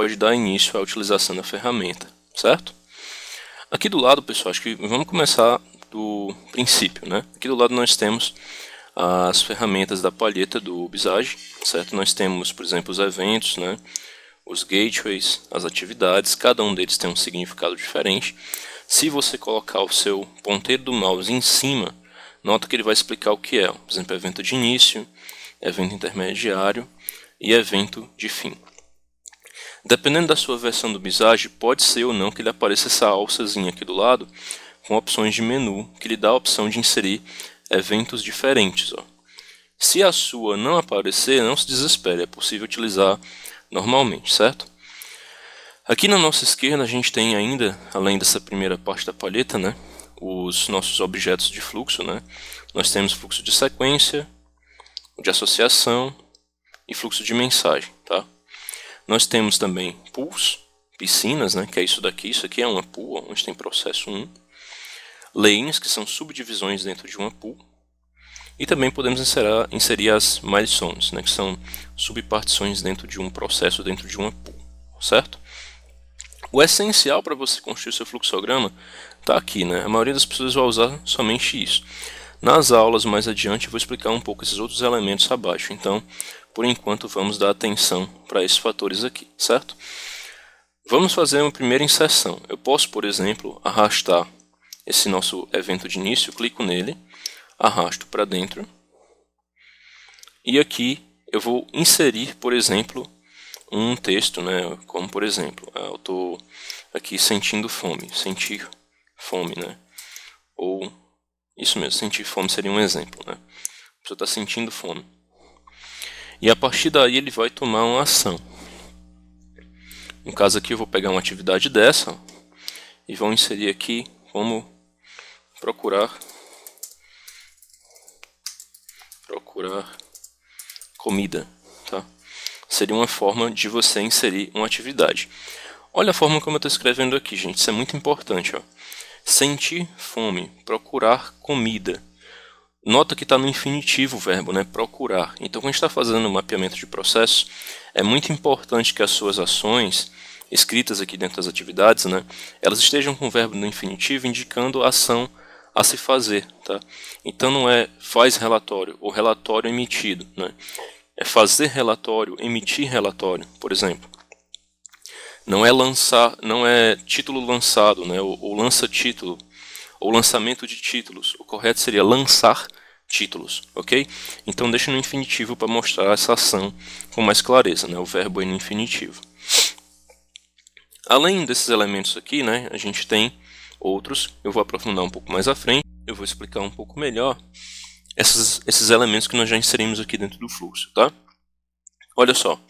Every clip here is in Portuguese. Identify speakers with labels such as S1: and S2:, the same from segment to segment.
S1: pode dar início à utilização da ferramenta, certo? Aqui do lado, pessoal, acho que vamos começar do princípio, né? Aqui do lado nós temos as ferramentas da palheta do Visage, certo? Nós temos, por exemplo, os eventos, né? Os gateways, as atividades, cada um deles tem um significado diferente. Se você colocar o seu ponteiro do mouse em cima, nota que ele vai explicar o que é, por exemplo, evento de início, evento intermediário e evento de fim. Dependendo da sua versão do Visage, pode ser ou não que ele apareça essa alçazinha aqui do lado, com opções de menu, que lhe dá a opção de inserir eventos diferentes. Ó. Se a sua não aparecer, não se desespere, é possível utilizar normalmente, certo? Aqui na nossa esquerda a gente tem ainda, além dessa primeira parte da palheta, né, os nossos objetos de fluxo, né? Nós temos fluxo de sequência, de associação e fluxo de mensagem, tá? Nós temos também pools, piscinas, né, que é isso daqui, isso aqui é uma pool, onde tem processo 1. Lanes, que são subdivisões dentro de uma pool. E também podemos inserir as milestones, né, que são subpartições dentro de um processo, dentro de uma pool, certo? O essencial para você construir seu fluxograma está aqui, né? A maioria das pessoas vai usar somente isso. Nas aulas mais adiante eu vou explicar um pouco esses outros elementos abaixo, então, por enquanto, vamos dar atenção para esses fatores aqui, certo? Vamos fazer uma primeira inserção. Eu posso, por exemplo, arrastar esse nosso evento de início, clico nele, arrasto para dentro, e aqui eu vou inserir, por exemplo, um texto, né, como por exemplo, eu estou aqui sentindo fome, sentir fome, né, ou isso mesmo, sentir fome seria um exemplo, né, a pessoa está sentindo fome, e a partir daí ele vai tomar uma ação. No caso aqui eu vou pegar uma atividade dessa e vou inserir aqui como procurar comida, tá? Seria uma forma de você inserir uma atividade. Olha a forma como eu estou escrevendo aqui, gente, isso é muito importante, ó. Sentir fome, procurar comida. Nota que está no infinitivo o verbo, né? Procurar. Então, quando a gente está fazendo um mapeamento de processos, é muito importante que as suas ações, escritas aqui dentro das atividades, né? Elas estejam com o verbo no infinitivo, indicando a ação a se fazer, tá? Então não é faz relatório ou relatório emitido, né? É fazer relatório, emitir relatório, por exemplo. Não é lançar, não é título lançado, né? Ou lança título, ou lançamento de títulos. O correto seria lançar títulos, ok? Então deixa no infinitivo para mostrar essa ação com mais clareza, né? O verbo é no infinitivo. Além desses elementos aqui, né? A gente tem outros, eu vou aprofundar um pouco mais à frente, eu vou explicar um pouco melhor esses elementos que nós já inserimos aqui dentro do fluxo, tá? Olha só,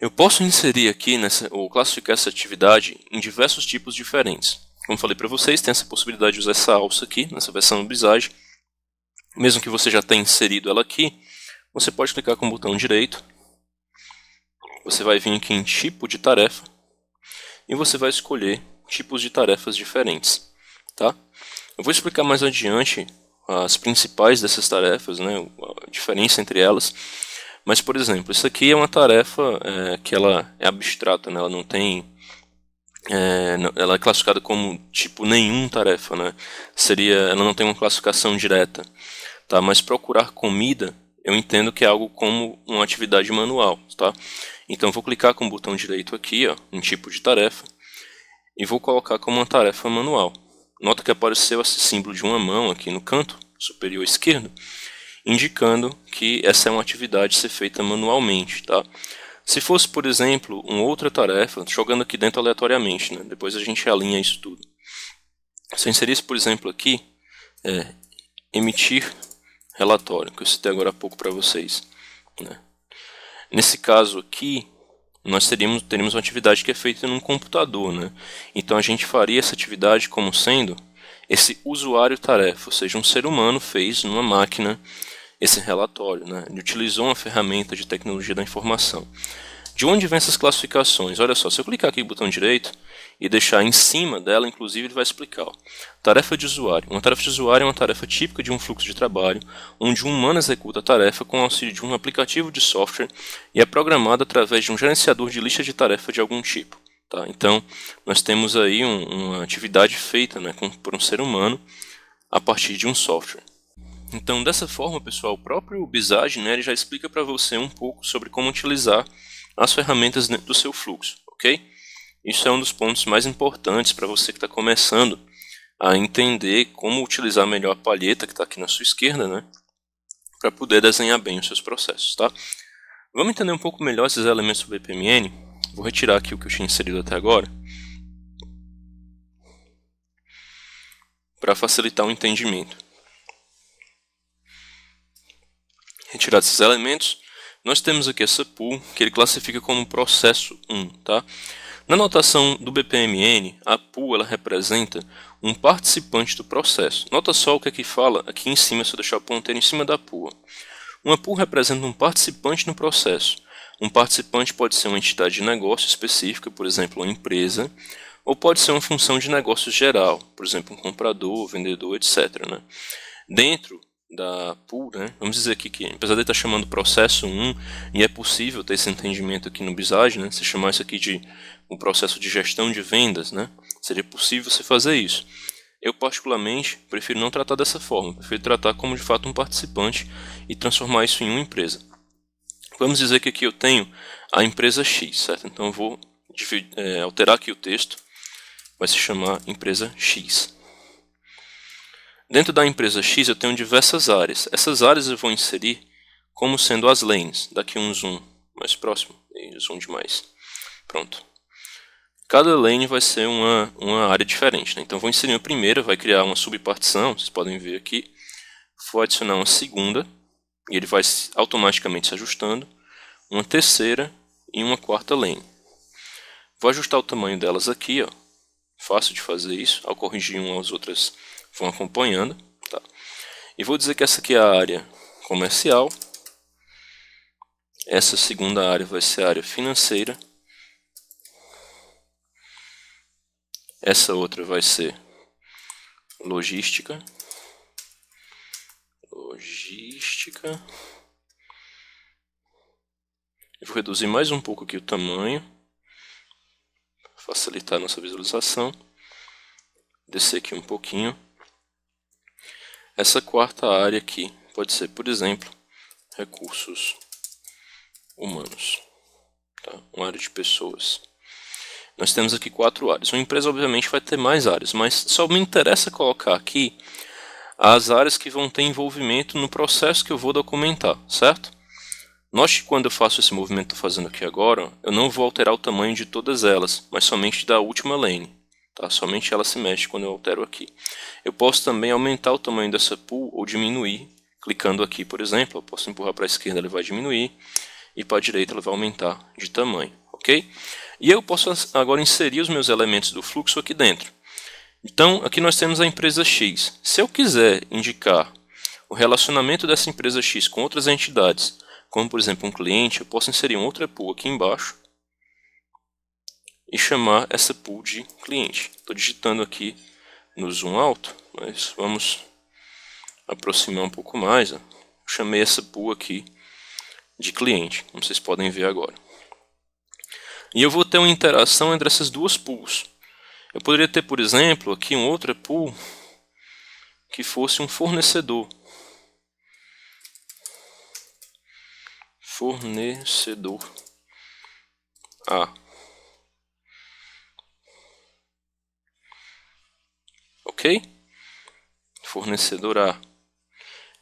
S1: eu posso inserir aqui, ou classificar essa atividade em diversos tipos diferentes. Como falei para vocês, tem essa possibilidade de usar essa alça aqui, nessa versão do Visage. Mesmo que você já tenha inserido ela aqui, você pode clicar com o botão direito, você vai vir aqui em tipo de tarefa, e você vai escolher tipos de tarefas diferentes, tá? Eu vou explicar mais adiante as principais dessas tarefas, né, a diferença entre elas. Mas, por exemplo, isso aqui é uma tarefa que ela é abstrata, né, ela não tem, ela é classificada como tipo nenhum tarefa, né? Ela não tem uma classificação direta, tá? Mas procurar comida, eu entendo que é algo como uma atividade manual, tá? Então, eu vou clicar com o botão direito aqui, ó, em tipo de tarefa, e vou colocar como uma tarefa manual. Nota que apareceu esse símbolo de uma mão aqui no canto superior esquerdo, indicando que essa é uma atividade a ser feita manualmente, tá? Se fosse, por exemplo, uma outra tarefa, jogando aqui dentro aleatoriamente, né? Depois a gente alinha isso tudo. Se eu inserisse, por exemplo, aqui, emitir relatório, que eu citei agora há pouco para vocês, né? Nesse caso aqui, nós teríamos uma atividade que é feita num computador, né? Então a gente faria essa atividade como sendo esse usuário-tarefa, ou seja, um ser humano fez numa máquina esse relatório, né? Ele utilizou uma ferramenta de tecnologia da informação. De onde vêm essas classificações? Olha só, se eu clicar aqui no botão direito e deixar em cima dela, inclusive, ele vai explicar. Ó. Tarefa de usuário. Uma tarefa de usuário é uma tarefa típica de um fluxo de trabalho, onde um humano executa a tarefa com o auxílio de um aplicativo de software e é programada através de um gerenciador de lista de tarefa de algum tipo. Tá? Então, nós temos aí uma atividade feita, né, por um ser humano a partir de um software. Então, dessa forma, pessoal, o próprio Visage, né, ele já explica para você um pouco sobre como utilizar as ferramentas dentro do seu fluxo, ok? Isso é um dos pontos mais importantes para você que está começando a entender como utilizar melhor a palheta que está aqui na sua esquerda, né, para poder desenhar bem os seus processos, tá? Vamos entender um pouco melhor esses elementos do BPMN. Vou retirar aqui o que eu tinha inserido até agora, para facilitar o entendimento. Retirados esses elementos, nós temos aqui essa pool que ele classifica como processo 1. Tá? Na notação do BPMN, a pool ela representa um participante do processo. Nota só o que aqui fala, aqui em cima, se eu deixar o ponteiro em cima da pool. Uma pool representa um participante no processo. Um participante pode ser uma entidade de negócio específica, por exemplo, uma empresa, ou pode ser uma função de negócio geral, por exemplo, um comprador, vendedor, etc. Né? Dentro da pool, né? Vamos dizer aqui que, apesar de estar chamando processo 1, e é possível ter esse entendimento aqui no Visage, né? Se chamar isso aqui de um processo de gestão de vendas, né? Seria possível você fazer isso. Eu, particularmente, prefiro não tratar dessa forma, prefiro tratar como de fato um participante e transformar isso em uma empresa. Vamos dizer que aqui eu tenho a empresa X, certo? Então eu vou alterar aqui o texto, vai se chamar empresa X. Dentro da empresa X eu tenho diversas áreas. Essas áreas eu vou inserir como sendo as lanes. Daqui um zoom mais próximo, e zoom demais. Pronto. Cada lane vai ser uma área diferente. Né? Então vou inserir a primeira, vai criar uma subpartição, vocês podem ver aqui. Vou adicionar uma segunda, e ele vai automaticamente se ajustando. Uma terceira e uma quarta lane. Vou ajustar o tamanho delas aqui, ó. Fácil de fazer isso, ao corrigir uma as outras vão acompanhando, tá? E vou dizer que essa aqui é a área comercial, essa segunda área vai ser a área financeira, essa outra vai ser logística, eu vou reduzir mais um pouco aqui o tamanho, para facilitar a nossa visualização, descer aqui um pouquinho. Essa quarta área aqui pode ser, por exemplo, recursos humanos, tá? Uma área de pessoas. Nós temos aqui 4 áreas. Uma empresa, obviamente, vai ter mais áreas, mas só me interessa colocar aqui as áreas que vão ter envolvimento no processo que eu vou documentar, certo? Note que quando eu faço esse movimento que estou fazendo aqui agora, eu não vou alterar o tamanho de todas elas, mas somente da última lane. Tá? Somente ela se mexe quando eu altero aqui. Eu posso também aumentar o tamanho dessa pool ou diminuir, clicando aqui, por exemplo. Eu posso empurrar para a esquerda, ele vai diminuir, e para a direita ele vai aumentar de tamanho, ok? E eu posso agora inserir os meus elementos do fluxo aqui dentro. Então, aqui nós temos a empresa X. Se eu quiser indicar o relacionamento dessa empresa X com outras entidades, como por exemplo um cliente, eu posso inserir uma outra pool aqui embaixo, e chamar essa pool de cliente. Estou digitando aqui no zoom alto, mas vamos aproximar um pouco mais. Ó. Chamei essa pool aqui de cliente, como vocês podem ver agora. E eu vou ter uma interação entre essas duas pools. Eu poderia ter, por exemplo, aqui uma outra pool que fosse um fornecedor. Fornecedor A. Ok? Fornecedor A.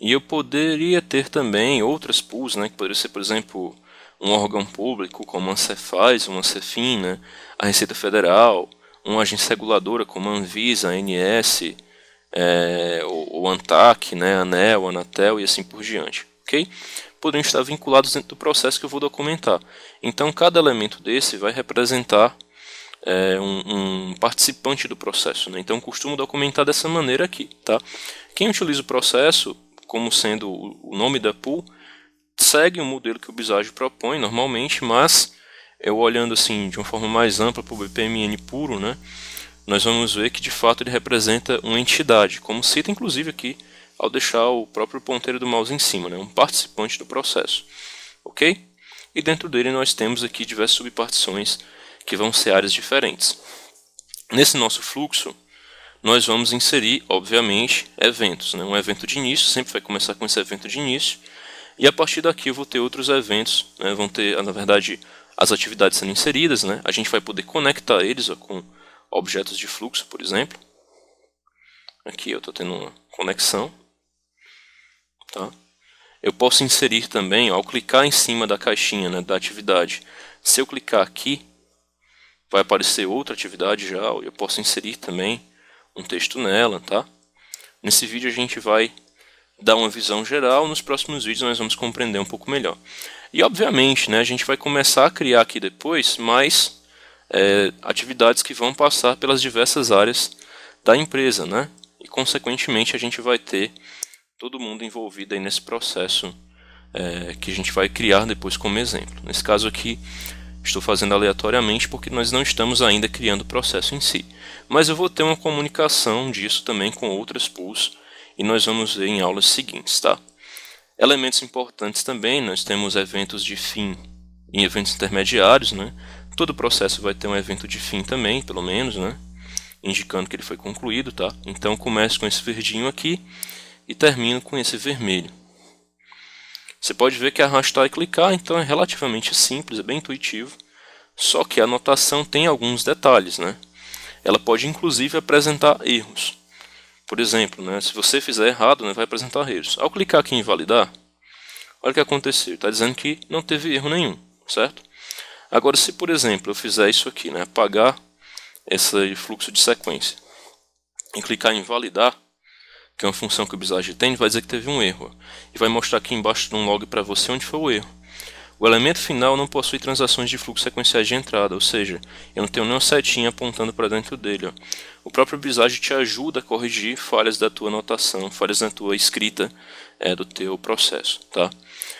S1: E eu poderia ter também outras pools, né, que poderia ser, por exemplo, um órgão público como a Cefaz, uma Cefin, né, a Receita Federal, uma agência reguladora como a Anvisa, a ANS, o ANTAC, né, a ANEEL, a Anatel e assim por diante. Ok? Poderiam estar vinculados dentro do processo que eu vou documentar. Então, cada elemento desse vai representar um participante do processo. Né? Então, eu costumo documentar dessa maneira aqui. Tá? Quem utiliza o processo como sendo o nome da pool segue o modelo que o Visage propõe normalmente, mas eu olhando assim de uma forma mais ampla para o BPMN puro, né, nós vamos ver que de fato ele representa uma entidade, como cita inclusive aqui ao deixar o próprio ponteiro do mouse em cima, né, um participante do processo, ok? E dentro dele nós temos aqui diversas subpartições que vão ser áreas diferentes. Nesse nosso fluxo, nós vamos inserir, obviamente, eventos, né? Um evento de início, sempre vai começar com esse evento de início, e a partir daqui eu vou ter outros eventos, né? Vão ter, na verdade, as atividades sendo inseridas, né? A gente vai poder conectar eles com objetos de fluxo, por exemplo. Aqui eu estou tendo uma conexão. Tá? Eu posso inserir também, ao clicar em cima da caixinha, né, da atividade. Se eu clicar aqui, vai aparecer outra atividade já. Eu posso inserir também um texto nela. Tá? Nesse vídeo a gente vai dar uma visão geral. Nos próximos vídeos nós vamos compreender um pouco melhor. E obviamente, né, a gente vai começar a criar aqui depois mais atividades que vão passar pelas diversas áreas da empresa, né? E consequentemente a gente vai ter todo mundo envolvido aí nesse processo que a gente vai criar depois como exemplo. Nesse caso aqui estou fazendo aleatoriamente porque nós não estamos ainda criando o processo em si. Mas eu vou ter uma comunicação disso também com outras pools e nós vamos ver em aulas seguintes, tá? Elementos importantes também, nós temos eventos de fim e eventos intermediários, né? Todo processo vai ter um evento de fim também, pelo menos, né? Indicando que ele foi concluído, tá? Então começo com esse verdinho aqui e termino com esse vermelho. Você pode ver que arrastar e clicar, então é relativamente simples, é bem intuitivo. Só que a anotação tem alguns detalhes, né? Ela pode inclusive apresentar erros. Por exemplo, né, se você fizer errado, né, vai apresentar erros. Ao clicar aqui em validar, olha o que aconteceu. Está dizendo que não teve erro nenhum, certo? Agora, se por exemplo eu fizer isso aqui, né, apagar esse fluxo de sequência, e clicar em validar, que é uma função que o Visage tem, vai dizer que teve um erro. E vai mostrar aqui embaixo no log para você onde foi o erro. O elemento final não possui transações de fluxo sequenciais de entrada, ou seja, eu não tenho nenhuma setinha apontando para dentro dele. Ó. O próprio Visage te ajuda a corrigir falhas da tua anotação, falhas na tua escrita do teu processo. Tá?